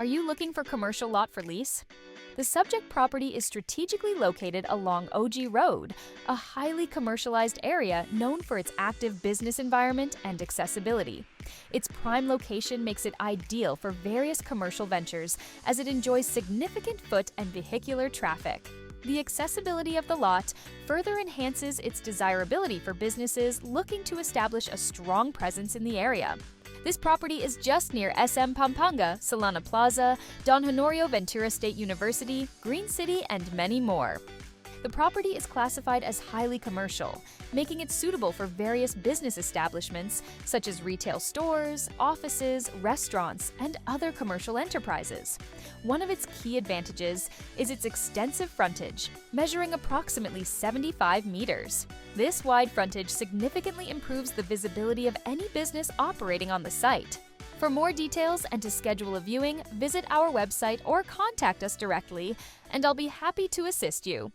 Are you looking for commercial lot for lease? The subject property is strategically located along OG Road, a highly commercialized area known for its active business environment and accessibility. Its prime location makes it ideal for various commercial ventures as it enjoys significant foot and vehicular traffic. The accessibility of the lot further enhances its desirability for businesses looking to establish a strong presence in the area. This property is just near SM Pampanga, Solana Plaza, Don Honorio Ventura State University, Green City, and many more. The property is classified as highly commercial, making it suitable for various business establishments such as retail stores, offices, restaurants, and other commercial enterprises. One of its key advantages is its extensive frontage, measuring approximately 75 meters. This wide frontage significantly improves the visibility of any business operating on the site. For more details and to schedule a viewing, visit our website or contact us directly, and I'll be happy to assist you.